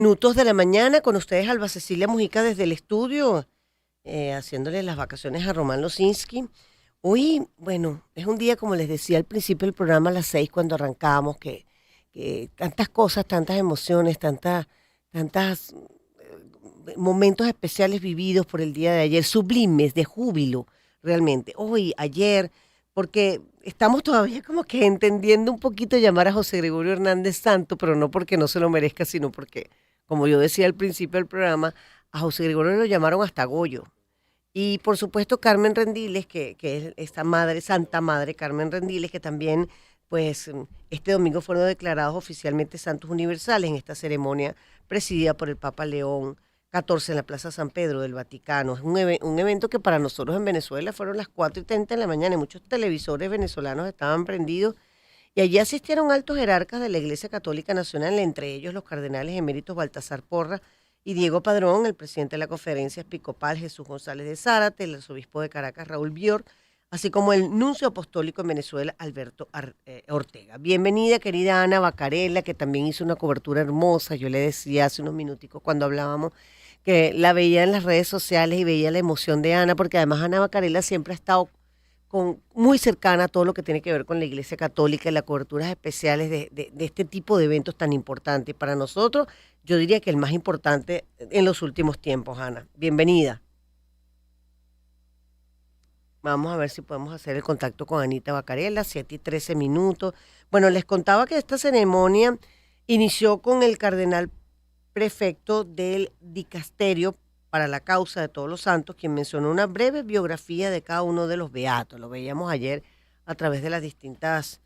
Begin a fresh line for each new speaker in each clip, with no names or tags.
Minutos de la mañana con ustedes, Alba Cecilia Mujica desde el estudio, haciéndole las vacaciones a Román Losinski. Hoy, bueno, es un día, como les decía al principio del programa, a las 6 cuando arrancamos, que tantas cosas, tantas emociones, tantas momentos especiales vividos por el día de ayer, sublimes, de júbilo, realmente. Hoy, ayer, porque estamos todavía como que entendiendo un poquito llamar a José Gregorio Hernández Santo, pero no porque no se lo merezca, sino porque, como yo decía al principio del programa, a José Gregorio lo llamaron hasta Goyo. Y por supuesto Carmen Rendiles, que es esta madre, Santa Madre Carmen Rendiles, que también, pues, este domingo fueron declarados oficialmente santos universales en esta ceremonia presidida por el Papa León XIV en la Plaza San Pedro del Vaticano. Es un evento que para nosotros en Venezuela fueron las 4:30 de la mañana y muchos televisores venezolanos estaban prendidos y allí asistieron altos jerarcas de la Iglesia Católica Nacional, entre ellos los cardenales eméritos Baltasar Porras y Diego Padrón, el presidente de la Conferencia Episcopal Jesús González de Zárate, el arzobispo de Caracas Raúl Bior, así como el nuncio apostólico en Venezuela Alberto Ortega. Bienvenida, querida Ana Bacarela, que también hizo una cobertura hermosa. Yo le decía hace unos minuticos cuando hablábamos que la veía en las redes sociales y veía la emoción de Ana, porque además Ana Bacarela siempre ha estado muy cercana a todo lo que tiene que ver con la Iglesia Católica y las coberturas especiales de este tipo de eventos tan importantes. Para nosotros, yo diría que el más importante en los últimos tiempos, Ana. Bienvenida. Vamos a ver si podemos hacer el contacto con Anita Bacarela, 7:13. Bueno, les contaba que esta ceremonia inició con el cardenal prefecto del dicasterio para la causa de todos los santos, quien mencionó una breve biografía de cada uno de los beatos. Lo veíamos ayer a través de las distintas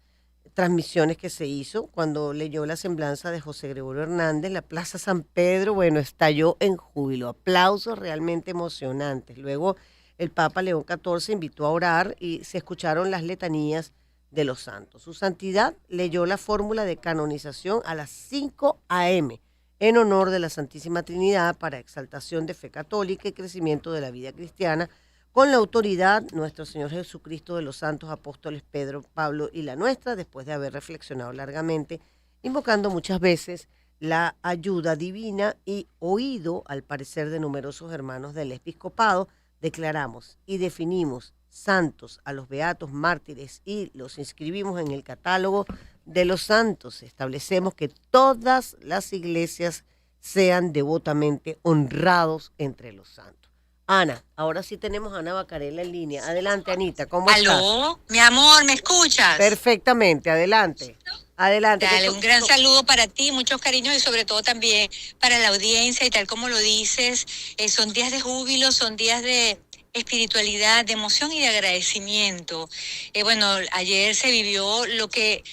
transmisiones que se hizo, cuando leyó la semblanza de José Gregorio Hernández. La Plaza San Pedro, bueno, estalló en júbilo, aplausos realmente emocionantes. Luego el Papa León XIV invitó a orar y se escucharon las letanías de los santos. Su santidad leyó la fórmula de canonización a las 5 a.m., en honor de la Santísima Trinidad, para exaltación de fe católica y crecimiento de la vida cristiana, con la autoridad nuestro Señor Jesucristo de los santos apóstoles Pedro, Pablo y la nuestra, después de haber reflexionado largamente, invocando muchas veces la ayuda divina y oído al parecer de numerosos hermanos del episcopado, declaramos y definimos santos a los beatos mártires y los inscribimos en el catálogo de los santos. Establecemos que todas las iglesias sean devotamente honrados entre los santos. Ana, ahora sí tenemos a Ana Bacarela en línea. Adelante, Anita, ¿cómo estás?
Aló, mi amor, ¿me escuchas?
Perfectamente, adelante. Adelante.
Dale, un gran saludo para ti, muchos cariños y sobre todo también para la audiencia y tal como lo dices, son días de júbilo, son días de espiritualidad, de emoción y de agradecimiento. Bueno, ayer se vivió lo que,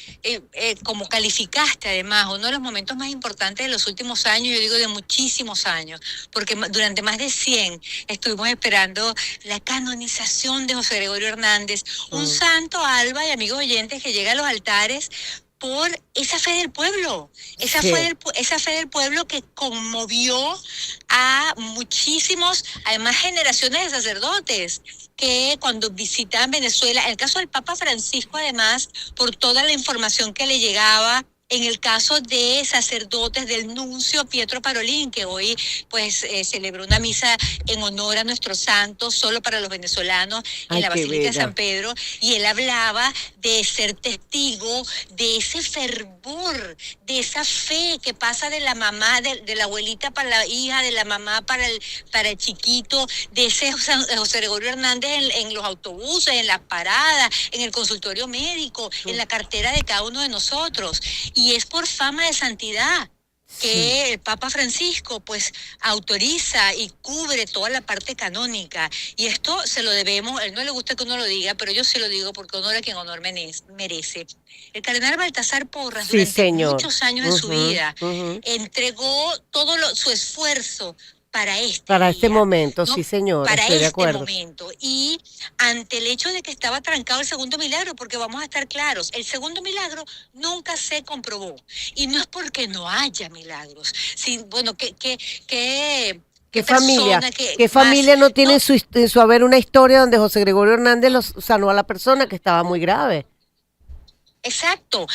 como calificaste además, uno de los momentos más importantes de los últimos años, yo digo de muchísimos años, porque durante más de 100 estuvimos esperando la canonización de José Gregorio Hernández, un santo, Alba y amigos oyentes, que llega a los altares por esa fe del pueblo, esa fe del pueblo que conmovió a muchísimos, además generaciones de sacerdotes, que cuando visitaban Venezuela, en el caso del Papa Francisco además, por toda la información que le llegaba, en el caso de sacerdotes del nuncio Pietro Parolín, que hoy pues celebró una misa en honor a nuestro santo, solo para los venezolanos, en la Basílica de San Pedro, y él hablaba de ser testigo de ese fervor, de esa fe que pasa de la mamá, de la abuelita para la hija, de la mamá para el chiquito, de ese José Gregorio Hernández en los autobuses, en las paradas, en el consultorio médico, en la cartera de cada uno de nosotros. Y es por fama de santidad que el Papa Francisco pues autoriza y cubre toda la parte canónica. Y esto se lo debemos, a él no le gusta que uno lo diga, pero yo se lo digo porque honor a quien honor merece. El cardenal Baltasar Porras, durante muchos años de su vida, entregó todo su esfuerzo para
este momento, ¿no? Sí, señor,
para
estoy de acuerdo.
momento. Y ante el hecho de que estaba trancado el segundo milagro, porque vamos a estar claros, el segundo milagro nunca se comprobó. Y no es porque no haya milagros. Sí, bueno, ¿Qué
familia no tiene en su haber una historia donde José Gregorio Hernández sanó a la persona que estaba muy grave?
Exacto.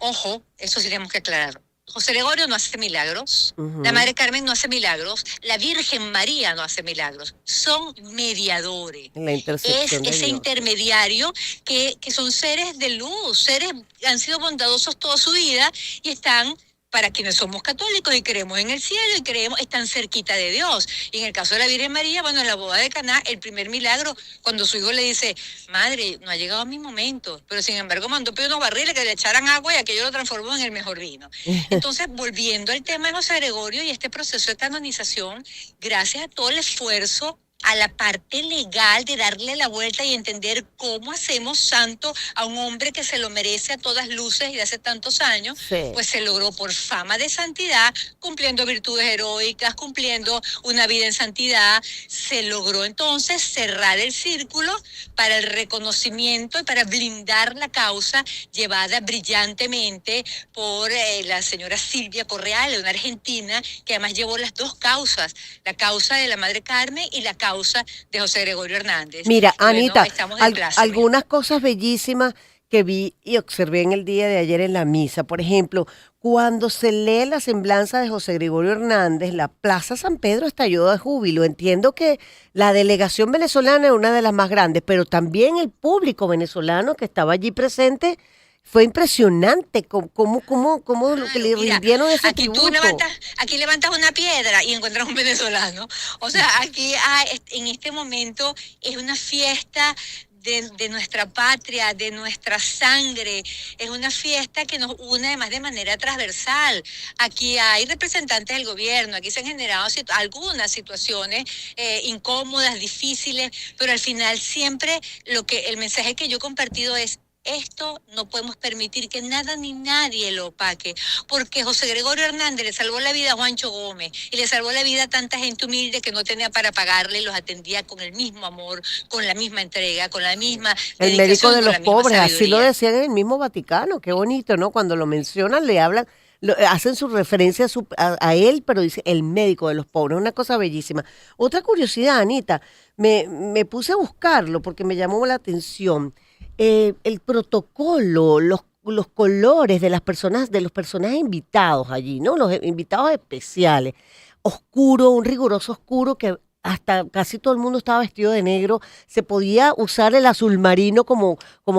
Ojo, eso sí tenemos que aclararlo. José Gregorio no hace milagros, la
Ujú.
Madre Carmen no hace milagros, la Virgen María no hace milagros, son mediadores.
En la
Es
intersección de
ese
Dios.
intermediario que son seres de luz, seres que han sido bondadosos toda su vida y están, para quienes somos católicos y creemos en el cielo y creemos, están cerquita de Dios. Y en el caso de la Virgen María, bueno, en la boda de Caná, el primer milagro, cuando su hijo le dice, madre, no ha llegado mi momento, pero sin embargo mandó pedir unos barriles que le echaran agua y aquello lo transformó en el mejor vino. Entonces, volviendo al tema de José Gregorio y este proceso de canonización, gracias a todo el esfuerzo, a la parte legal de darle la vuelta y entender cómo hacemos santo a un hombre que se lo merece a todas luces y de hace tantos años,
Sí.
pues se logró por fama de santidad, cumpliendo virtudes heroicas, cumpliendo una vida en santidad, se logró entonces cerrar el círculo para el reconocimiento y para blindar la causa llevada brillantemente por la señora Silvia Correale, una argentina que además llevó las dos causas, la causa de la Madre Carmen y la causa de José Gregorio Hernández.
Mira,
Y bueno,
Anita,
estamos de pláceme.
algunas cosas bellísimas que vi y observé en el día de ayer en la misa. Por ejemplo, cuando se lee la semblanza de José Gregorio Hernández, la Plaza San Pedro estalló de júbilo. Entiendo que la delegación venezolana es una de las más grandes, pero también el público venezolano que estaba allí presente fue impresionante cómo lo que
Claro,
le
mira,
rindieron ese
aquí tú
tributo.
levantas una piedra y encuentras un venezolano. O sea, aquí en este momento es una fiesta de nuestra patria, de nuestra sangre. Es una fiesta que nos une además de manera transversal. Aquí hay representantes del gobierno, aquí se han generado algunas situaciones incómodas, difíciles, pero al final siempre el mensaje que yo he compartido es: esto no podemos permitir que nada ni nadie lo opaque, porque José Gregorio Hernández le salvó la vida a Juancho Gómez y le salvó la vida a tanta gente humilde que no tenía para pagarle y los atendía con el mismo amor, con la misma entrega, con la misma
El médico
dedicación y
de
con
los
la misma
pobres, así lo
sabiduría.
decían en el mismo Vaticano, qué bonito, ¿no? Cuando lo mencionan, le hablan, hacen su referencia a él, pero dice el médico de los pobres, una cosa bellísima. Otra curiosidad, Anita, me puse a buscarlo porque me llamó la atención. El protocolo, los colores de las personas, de los personajes invitados allí, ¿no? Los invitados especiales. Oscuro, un riguroso oscuro que hasta casi todo el mundo estaba vestido de negro. Se podía usar el azul marino como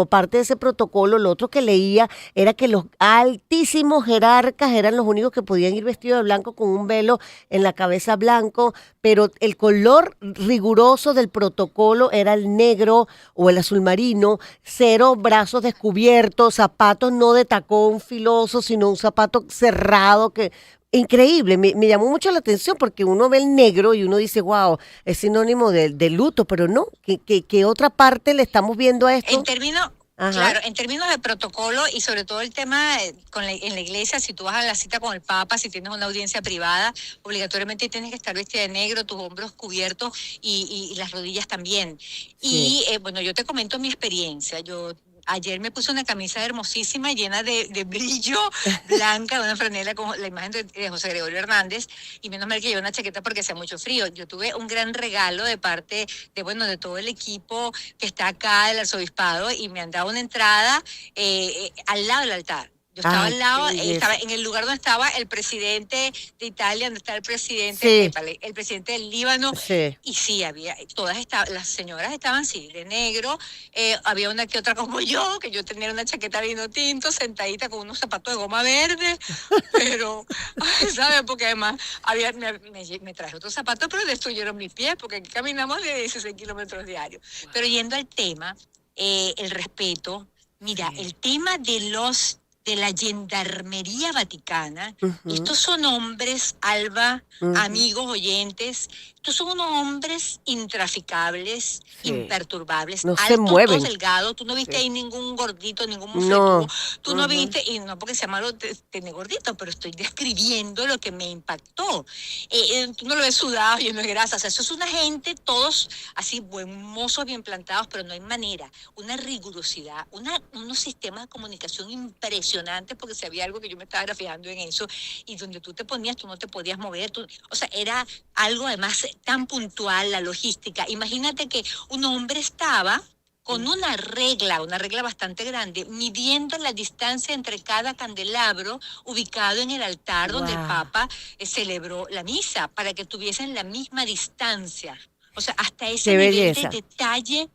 parte de ese protocolo. Lo otro que leía era que los altísimos jerarcas eran los únicos que podían ir vestidos de blanco con un velo en la cabeza blanco, pero el color riguroso del protocolo era el negro o el azul marino, cero brazos descubiertos, zapatos no de tacón filoso, sino un zapato cerrado que increíble, me llamó mucho la atención porque uno ve el negro y uno dice, wow, es sinónimo de luto, pero no, ¿qué otra parte le estamos viendo a
En
esto?
términos,
Ajá,
claro, en términos de protocolo y sobre todo el tema en la iglesia, si tú vas a la cita con el Papa, si tienes una audiencia privada, obligatoriamente tienes que estar vestida de negro, tus hombros cubiertos y las rodillas también.
sí.
Y bueno, yo te comento mi experiencia. Yo ayer me puse una camisa hermosísima, llena de brillo, blanca, una franela con la imagen de José Gregorio Hernández, y menos mal que llevé una chaqueta porque hacía mucho frío. Yo tuve un gran regalo de parte de todo el equipo que está acá del arzobispado y me han dado una entrada al lado del altar. Yo estaba
Ay,
al
qué
lado, estaba
belleza.
en el lugar donde estaba el presidente de Italia, donde está el presidente,
Sí,
el presidente del Líbano,
sí.
y sí, las señoras estaban sí, de negro, había una que otra como yo, que yo tenía una chaqueta vino tinto, sentadita con unos zapatos de goma verde, pero, ¿sabes? Porque además me traje otros zapatos, pero destruyeron mis pies, porque aquí caminamos de 16 kilómetros diarios. Pero yendo al tema, el respeto, mira,
Sí.
el tema de la gendarmería vaticana,
Ujú,
estos son hombres, Alba,
ujú,
amigos, oyentes, estos son unos hombres intraficables,
sí.
imperturbables,
No se
altos, todos
mueven.
delgados. Tú no viste
Sí.
ahí ningún gordito, ningún mufletudo.
No.
Tú no
Ujú.
viste, y no porque sea malo tener gordito, pero estoy describiendo lo que me impactó. Tú no lo ves sudado, lleno de grasa. O sea, eso es una gente, todos así, buen mozos, bien plantados, pero no hay manera. Una rigurosidad, unos sistemas de comunicación impresionantes, porque si había algo que yo me estaba fijando en eso, y donde tú te ponías, tú no te podías mover. O sea, era algo además tan puntual, la logística. Imagínate que un hombre estaba con una regla bastante grande, midiendo la distancia entre cada candelabro ubicado en el altar donde el
Wow.
Papa celebró la misa, para que tuviesen la misma distancia. O sea, hasta ese
Qué
nivel de
belleza.
detalle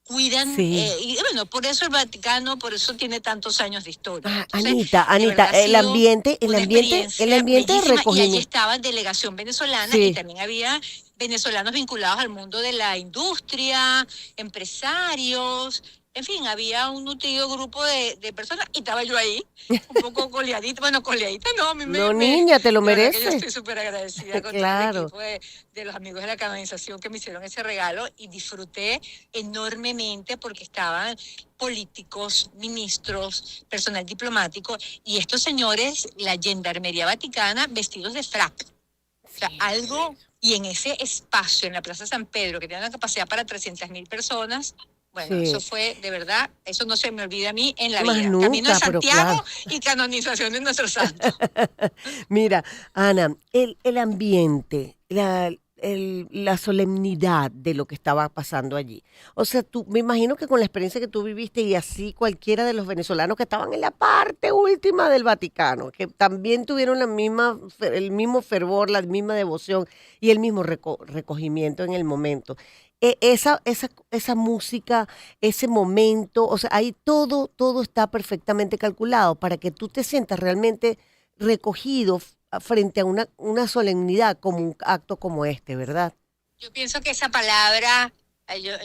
cuidan,
Sí.
y bueno, por eso el Vaticano, por eso tiene tantos años de historia.
Ah,
Entonces,
Anita,
de
Anita,
verdad ha sido
el
una
ambiente, el
experiencia
ambiente de
bellísima, y allí
recogimiento.
estaba delegación venezolana y
Sí.
también había venezolanos vinculados al mundo de la industria, empresarios, en fin, había un nutrido grupo de personas y estaba yo ahí, un poco coleadita, bueno, coleadita no, a mí
No, niña, te lo
de verdad que yo
mereces.
estoy súper agradecida con todo el
Claro.
equipo de los amigos de la canonización que me hicieron ese regalo, y disfruté enormemente porque estaban políticos, ministros, personal diplomático, y estos señores, la gendarmería vaticana, vestidos de frac. O sea,
Sí.
algo, y en ese espacio, en la Plaza San Pedro, que tiene una capacidad para 300.000 personas, bueno, eso
Sí.
fue, de verdad, eso no se me olvida a mí en la
Más
vida. Camino de
nunca, pero claro.
Santiago y canonización de nuestro santo.
Mira, Ana, el ambiente, la solemnidad de lo que estaba pasando allí. O sea, tú, me imagino que con la experiencia que tú viviste y así cualquiera de los venezolanos que estaban en la parte última del Vaticano, que también tuvieron el mismo fervor, la misma devoción y el mismo recogimiento en el momento. Esa música, ese momento, o sea, ahí todo está perfectamente calculado para que tú te sientas realmente recogido frente a una solemnidad como un acto como este, ¿verdad?
Yo pienso que esa palabra,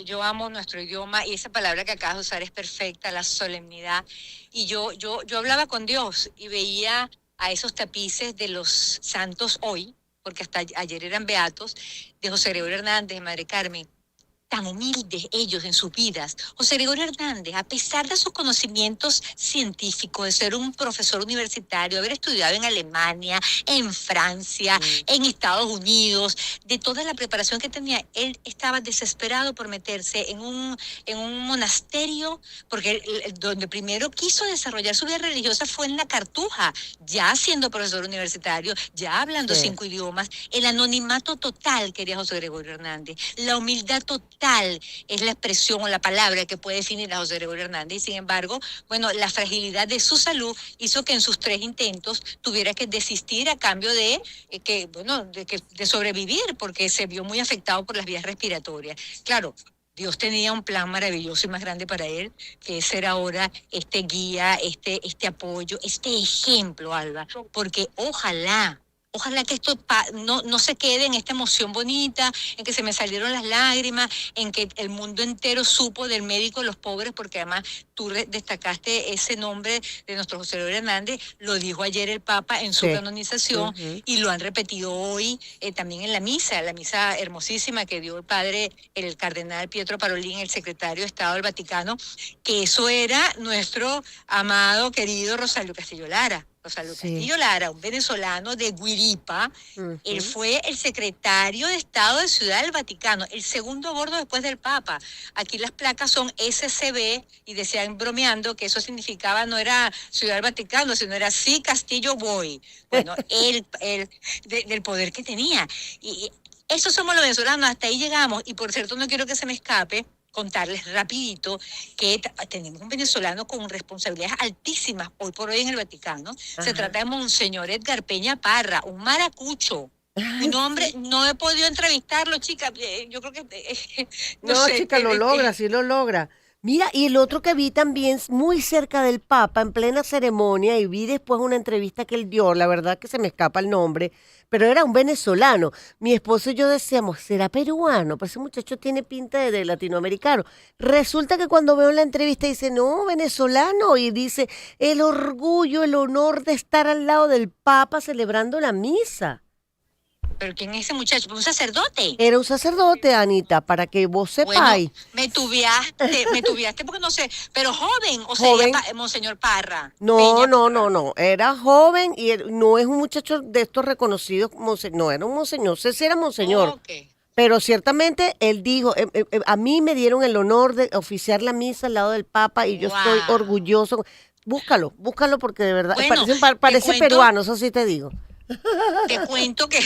yo amo nuestro idioma, y esa palabra que acabas de usar es perfecta, la solemnidad. Y yo hablaba con Dios y veía a esos tapices de los santos hoy, porque hasta ayer eran beatos, de José Gregorio Hernández, de Madre Carmen, tan humildes ellos en sus vidas. José Gregorio Hernández, a pesar de sus conocimientos científicos, de ser un profesor universitario, haber estudiado en Alemania, en Francia, en Estados Unidos, de toda la preparación que tenía, él estaba desesperado por meterse en un monasterio, porque donde primero quiso desarrollar su vida religiosa fue en la Cartuja, ya siendo profesor universitario, ya hablando
Sí.
5 idiomas. El anonimato total quería José Gregorio Hernández, la humildad total es la expresión o la palabra que puede definir a José Gregorio Hernández. Y sin embargo, bueno, la fragilidad de su salud hizo que en sus 3 intentos tuviera que desistir a cambio de de sobrevivir, porque se vio muy afectado por las vías respiratorias. Claro, Dios tenía un plan maravilloso y más grande para él, que es ser ahora este guía, este apoyo, este ejemplo, Alba, porque ojalá que esto no se quede en esta emoción bonita, en que se me salieron las lágrimas, en que el mundo entero supo del médico de los pobres, porque además tú destacaste ese nombre de nuestro José Gregorio Hernández, lo dijo ayer el Papa en su
Sí.
canonización, y lo han repetido hoy también en la misa hermosísima que dio el padre, el cardenal Pietro Parolin, el secretario de Estado del Vaticano, que eso era nuestro amado, querido Rosario Castillo Lara. Rosario
Sí.
Castillo Lara, un venezolano de Guiripa. Él fue el secretario de Estado de Ciudad del Vaticano, el segundo a bordo después del Papa. Aquí las placas son SCB y decían bromeando que eso significaba, no era Ciudad del Vaticano, sino era sí Castillo Boy. Bueno, del poder que tenía. Y esos somos los venezolanos, hasta ahí llegamos. Y por cierto, no quiero que se me escape contarles rapidito que tenemos un venezolano con responsabilidades altísimas hoy por hoy en el Vaticano.
Ajá.
Se trata de Monseñor Edgar Peña Parra, un maracucho.
Ay,
Un hombre,
sí.
no he podido entrevistarlo, chica. Yo creo que, no
No,
sé.
chica, lo logra, sí lo logra. Mira, y el otro que vi también muy cerca del Papa, en plena ceremonia, y vi después una entrevista que él dio, la verdad que se me escapa el nombre, pero era un venezolano. Mi esposo y yo decíamos, ¿será peruano? Pues ese muchacho tiene pinta de latinoamericano. Resulta que cuando veo la entrevista dice, no, venezolano, y dice, el orgullo, el honor de estar al lado del Papa celebrando la misa.
¿Pero quién es ese muchacho? ¿Un sacerdote?
Era un sacerdote, Anita, para que vos sepáis.
Bueno, me tuviaste porque no sé, pero joven, o
Joven.
sea, Monseñor Parra.
No,
Peña
no,
Parra.
no. Era joven y no es un muchacho de estos reconocidos. No, era un monseñor. No sé si era monseñor.
Ok.
Pero ciertamente él dijo, a mí me dieron el honor de oficiar la misa al lado del Papa y yo estoy
Wow.
orgulloso. Búscalo porque de verdad
Bueno,
parece
te cuento-
peruano, eso sí te digo.
Te cuento que,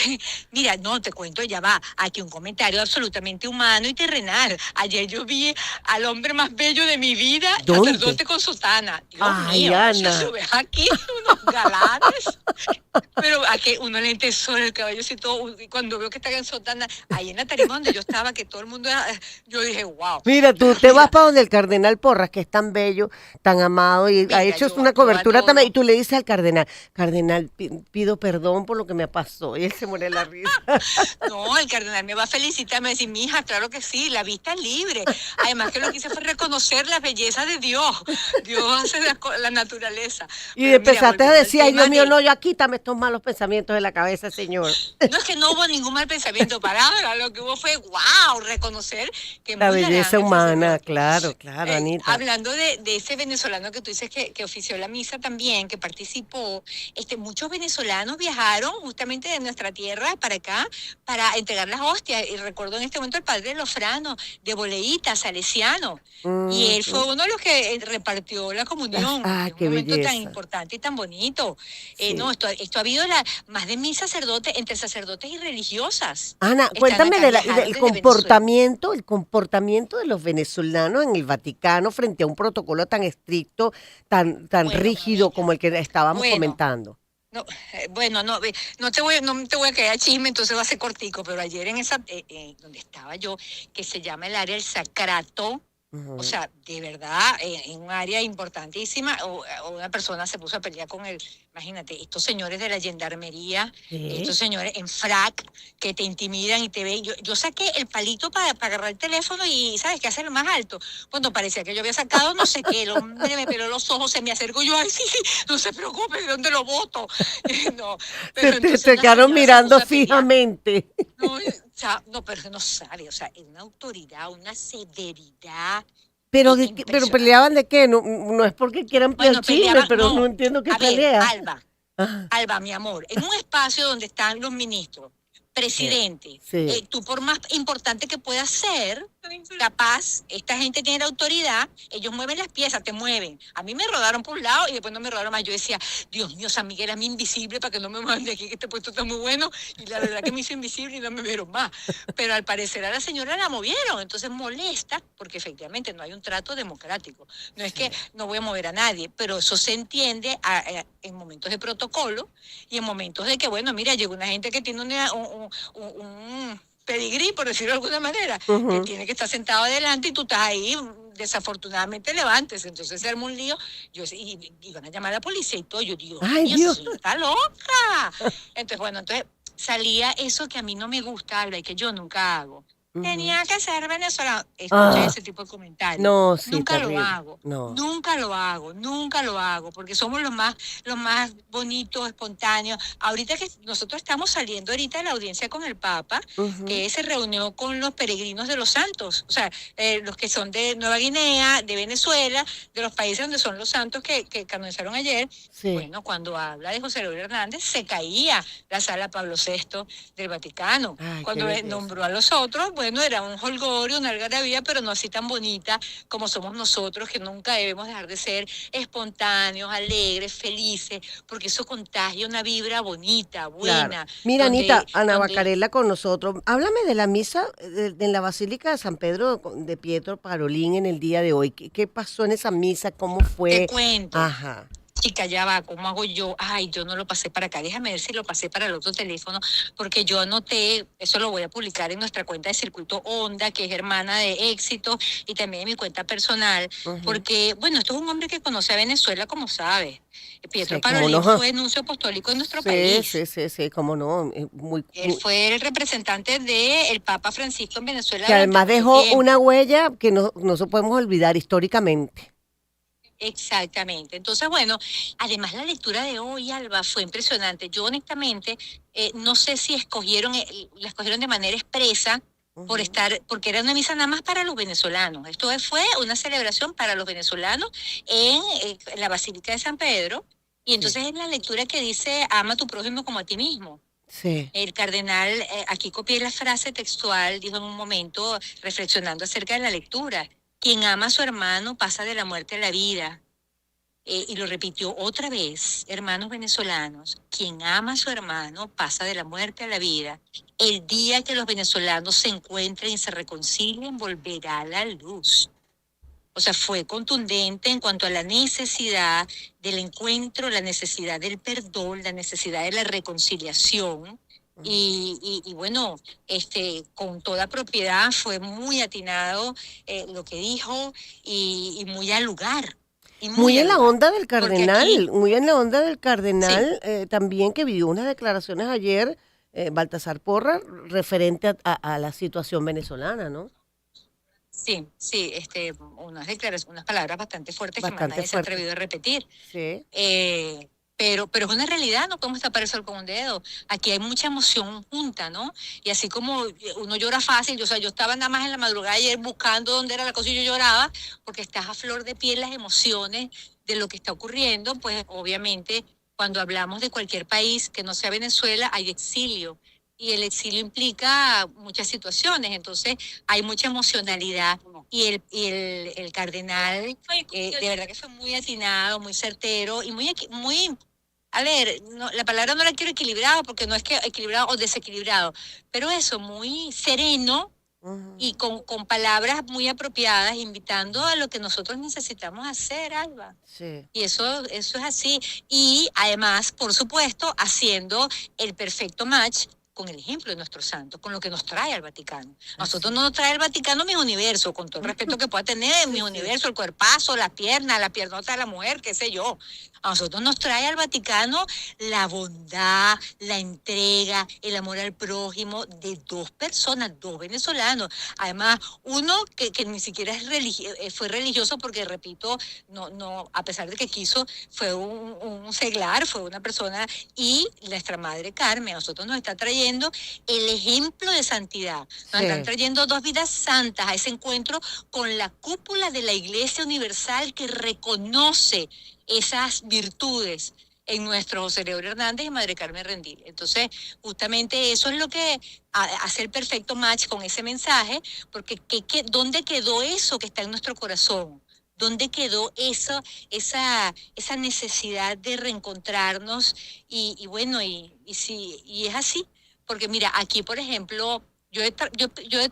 mira, no, te cuento, ya va, aquí un comentario absolutamente humano y terrenal. Ayer yo vi al hombre más bello de mi vida,
¿Dónde?
sacerdote con sotana. Dios
Ay,
mío, o sea, tú
Ana.
ves aquí unos galanes, pero a que uno le tesoro el cabello así todo, y cuando veo que están en sotana, ahí en la tarima donde yo estaba, que todo el mundo, yo dije, wow,
Mira, tú
pero
te vas
mira,
para donde el cardenal Porras, que es tan bello, tan amado, y ha
mira,
hecho
yo,
una
yo
cobertura también, y
adoro.
tú le dices al cardenal, cardenal, pido perdón por lo que me pasó, y él se muere de la risa.
No, el cardenal me va a felicitar, me va a decir, mija, claro que sí, la vista es libre. Además que lo que hice fue reconocer la belleza de Dios. Dios hace la naturaleza.
Y
Pero mira,
empezaste a
volviendo al
decir, ay Dios
tema
mío,
de,
no, ya quítame estos malos pensamientos de la cabeza, Señor.
no es que no hubo ningún mal pensamiento, palabra, lo que hubo fue, wow, reconocer que
La
muy
belleza
galán el
humana,
sacerdote.
claro, claro, Anita.
Hablando de ese venezolano que tú dices que ofició la misa también, que participó, muchos venezolanos viajaron justamente de nuestra tierra para acá para entregar las hostias. Y recuerdo en este momento el padre Lofrano, de Boleíta, salesiano. Y él fue
Ujú.
uno de los que repartió la comunión.
Ah,
Es un
qué
momento tan
belleza.
importante y tan bonito. No,
Sí.
esto ha habido más de 1.000 sacerdotes, entre sacerdotes y religiosas.
Ana,
Están
cuéntame
acá, viajaron
del
desde Venezuela.
comportamiento de los venezolanos en el Vaticano frente a un protocolo tan estricto, tan
Bueno,
rígido como el que estábamos
bueno.
comentando.
No, bueno, no, no te voy a quedar chisme, entonces va a ser cortico, pero ayer en esa, donde estaba yo, que se llama el área del Sacrato, o
Ujú.
sea, de verdad, en un área importantísima, o una persona se puso a pelear con el, imagínate, estos señores de la gendarmería, estos
¿Qué?
señores en frac, que te intimidan y te ven. Yo saqué el palito para agarrar el teléfono y, ¿sabes qué? Hacerlo más alto. Cuando parecía que yo había sacado no sé qué, el hombre me peló los ojos, se me acercó, yo, ay, sí, sí, no se preocupe, ¿de dónde lo boto? No, pero entonces
Te
una
quedaron
señora se
mirando
puso a pelear.
fijamente.
No, no, pero es que no sabe, o sea, es una autoridad, una severidad
Pero, pero
impresionante.
peleaban de qué, no, no es porque quieran pelear
Bueno,
chisme,
peleaban,
pero no
no,
entiendo qué
a ver,
pelea.
Alba,
Ah,
Alba, mi amor, en un espacio donde están los ministros,
sí,
presidente,
sí.
tú por más importante que puedas ser, capaz, esta gente tiene la autoridad, ellos mueven las piezas, te mueven. A mí me rodaron por un lado y después no me rodaron más. Yo decía, Dios mío, San Miguel, a mí invisible para que no me manden de aquí, que este puesto está muy bueno. Y la verdad que me hizo invisible y no me vieron más. Pero al parecer a la señora la movieron, entonces molesta, porque efectivamente no hay un trato democrático. No es que
Sí.
no voy a mover a nadie, pero eso se entiende en momentos de protocolo y en momentos de que, bueno, mira, llegó una gente que tiene un pedigrí, por decirlo de alguna manera, que
Ujú.
tiene que estar sentado adelante y tú estás ahí, desafortunadamente levantes. Entonces se arma un lío, y van a llamar a la policía y todo. Yo, Dios
Ay,
mío, esa
Dios.
señora está loca. Entonces, bueno, entonces salía eso que a mí no me gusta, Alba, y que yo nunca hago.
Ujú.
Tenía que ser venezolano. Escucha
Ah,
ese tipo de comentarios.
no, sí,
Nunca lo
terrible.
hago,
No.
nunca lo hago, nunca lo hago, porque somos los más bonitos, espontáneos. Ahorita que nosotros estamos saliendo ahorita de la audiencia con el Papa,
Ujú.
que se reunió con los peregrinos de los santos, o sea, los que son de Nueva Guinea, de Venezuela, de los países donde son los santos que canonizaron ayer.
Sí.
Bueno, cuando habla de José Luis Hernández, se caía la sala Pablo VI del Vaticano.
Ay, qué
Cuando
belleza.
nombró a los otros, bueno, era un holgorio, una algarabía, pero no así tan bonita como somos nosotros, que nunca debemos dejar de ser espontáneos, alegres, felices, porque eso contagia una vibra bonita,
Claro.
buena,
Mira,
donde,
Anita, Ana
donde
Bacarela con nosotros. Háblame de la misa en la Basílica de San Pedro de Pietro Parolín en el día de hoy. ¿Qué pasó en esa misa? ¿Cómo
te
fue?
cuento.
Ajá.
Chica, ya va, ¿cómo hago yo? Ay, yo no lo pasé para acá. Déjame ver si lo pasé para el otro teléfono, porque yo anoté, eso lo voy a publicar en nuestra cuenta de Circuito Onda, que es hermana de Éxito, y también en mi cuenta personal,
Ujú.
porque, bueno, esto es un hombre que conoce a Venezuela, como sabes. Pietro
Sí, cómo
Parolín
no.
fue nuncio apostólico en nuestro
Sí,
país.
sí, sí, sí, cómo no.
Él fue el representante del Papa Francisco en Venezuela
Que
durante
además
mucho
dejó una
tiempo.
huella que no se podemos olvidar históricamente.
Exactamente. Entonces, bueno, además la lectura de hoy, Alba, fue impresionante. Yo honestamente no sé si la escogieron de manera expresa
Ujú.
porque era una misa nada más para los venezolanos. Esto fue una celebración para los venezolanos en la Basílica de San Pedro. Y
Sí,
entonces es la lectura que dice, ama a tu prójimo como a ti mismo.
sí.
El cardenal, aquí copié la frase textual, dijo en un momento, reflexionando acerca de la lectura, quien ama a su hermano pasa de la muerte a la vida. y lo repitió otra vez: hermanos venezolanos, quien ama a su hermano pasa de la muerte a la vida. El día que los venezolanos se encuentren y se reconcilien, volverá la luz. O sea, fue contundente en cuanto a la necesidad del encuentro, la necesidad del perdón, la necesidad de la reconciliación. Y bueno, con toda propiedad fue muy atinado lo que dijo y muy al lugar. Y
Muy
al
en la
lugar.
onda del
Porque aquí,
cardenal, muy en la onda del
sí,
cardenal, también que vivió unas declaraciones ayer, Baltasar Porras, referente a la situación venezolana, ¿no?
sí, sí, unas declaraciones, unas palabras bastante fuertes que más
Bastante
nadie se ha
fuerte.
atrevido a repetir.
Sí.
Pero es una realidad, no podemos tapar el sol con un dedo. Aquí hay mucha emoción junta, ¿no? Y así como uno llora fácil, o sea, yo estaba nada más en la madrugada ayer buscando dónde era la cosa y yo lloraba, porque estás a flor de piel las emociones de lo que está ocurriendo, pues obviamente cuando hablamos de cualquier país que no sea Venezuela, hay exilio. Y el exilio implica muchas situaciones, entonces hay mucha emocionalidad. Y el cardenal, de verdad que fue muy atinado, muy certero y muy, a ver, la palabra no la quiero equilibrado porque no es que equilibrado o desequilibrado, pero eso, muy sereno y con palabras muy apropiadas, invitando a lo que nosotros necesitamos hacer, Alba.
Sí.
Y eso es así. Y además, por supuesto, haciendo el perfecto match con el ejemplo de nuestro santo, con lo que nos trae al Vaticano. Nosotros no nos trae el Vaticano mis universos, con todo el respeto que pueda tener en mis universos, el cuerpazo, la piernota de la mujer, qué sé yo. A nosotros nos trae al Vaticano la bondad, la entrega, el amor al prójimo de dos personas, dos venezolanos. Además, uno que ni siquiera fue religioso porque, repito, no, a pesar de que quiso, fue un seglar, fue una persona, y nuestra Madre Carmen, a nosotros nos está trayendo el ejemplo de santidad. Nos están trayendo dos vidas santas a ese encuentro con la cúpula de la Iglesia Universal que reconoce esas virtudes en nuestro José Gregorio Hernández y Madre Carmen Rendil. Entonces, justamente eso es lo que hace el perfecto match con ese mensaje, porque ¿dónde quedó eso que está en nuestro corazón? ¿Dónde quedó esa necesidad de reencontrarnos? Y bueno, y es así. Porque mira, aquí, por ejemplo, yo he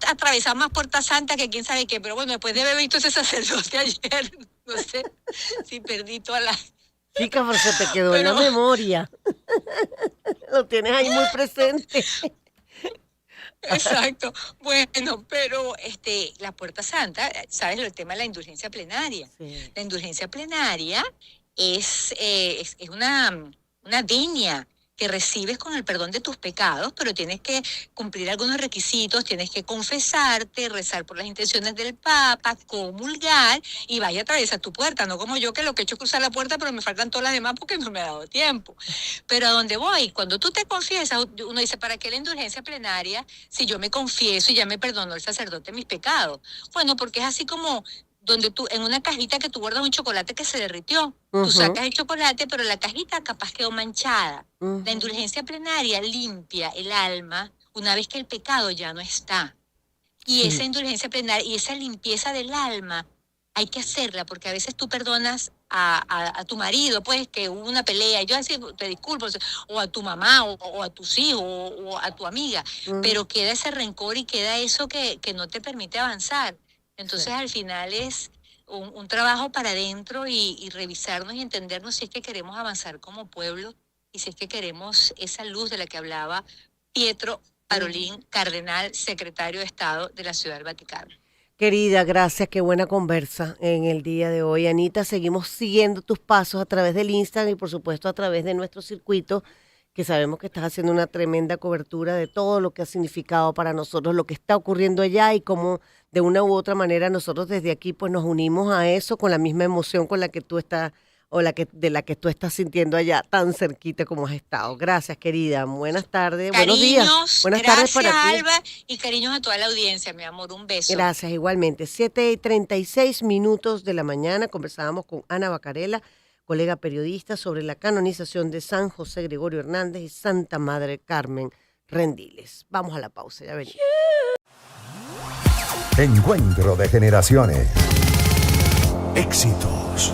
atravesado más Puerta Santa que quién sabe qué, pero bueno, después de haber visto ese sacerdote ayer, no sé si perdí toda la...
Chica, pero se te quedó en la memoria. Lo tienes ahí muy presente.
Exacto. Bueno, pero la Puerta Santa, ¿sabes? El tema de la indulgencia plenaria.
Sí.
La indulgencia plenaria es una venia que recibes con el perdón de tus pecados, pero tienes que cumplir algunos requisitos, tienes que confesarte, rezar por las intenciones del Papa, comulgar y vaya a atravesar tu puerta, no como yo que lo que he hecho es cruzar la puerta, pero me faltan todas las demás porque no me ha dado tiempo. Pero ¿a dónde voy? Cuando tú te confiesas, uno dice, ¿para qué la indulgencia plenaria si yo me confieso y ya me perdonó el sacerdote mis pecados? Bueno, porque es así como donde tú, en una cajita que tú guardas un chocolate que se derritió, tú sacas el chocolate, pero la cajita capaz quedó manchada. La indulgencia plenaria limpia el alma una vez que el pecado ya no está. Y esa indulgencia plenaria y esa limpieza del alma hay que hacerla, porque a veces tú perdonas a tu marido, pues, que hubo una pelea, y yo así te disculpo, o a tu mamá, o a tus hijos, o a tu amiga, pero queda ese rencor y queda eso que no te permite avanzar. Entonces, al final es un trabajo para adentro y revisarnos y entendernos si es que queremos avanzar como pueblo y si es que queremos esa luz de la que hablaba Pietro Parolin, cardenal, secretario de Estado de la Ciudad del Vaticano.
Querida, gracias, qué buena conversa en el día de hoy. Anita, seguimos siguiendo tus pasos a través del Instagram y por supuesto a través de nuestro circuito, que sabemos que estás haciendo una tremenda cobertura de todo lo que ha significado para nosotros lo que está ocurriendo allá y cómo de una u otra manera nosotros desde aquí pues nos unimos a eso con la misma emoción con la que tú estás o de la que tú estás sintiendo allá tan cerquita como has estado. Gracias, querida. Buenas tardes, buenos días. Buenas tardes para ti.
Gracias, Alba, y cariños a toda la audiencia, mi amor. Un beso.
Gracias, igualmente. 7:36 de la mañana conversábamos con Ana Bacarela, colega periodista, sobre la canonización de San José Gregorio Hernández y Santa Madre Carmen Rendiles. Vamos a la pausa, ya venimos.
Encuentro de generaciones. Éxitos.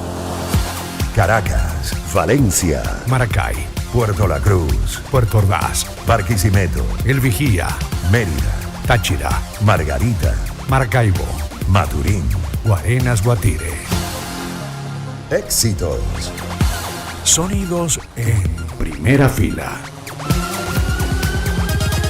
Caracas, Valencia,
Maracay,
Puerto La Cruz,
Puerto Ordaz,
Barquisimeto,
El Vigía,
Mérida,
Táchira,
Margarita,
Maracaibo,
Maturín.
Guarenas, Guatire.
Éxitos.
Sonidos en primera fila.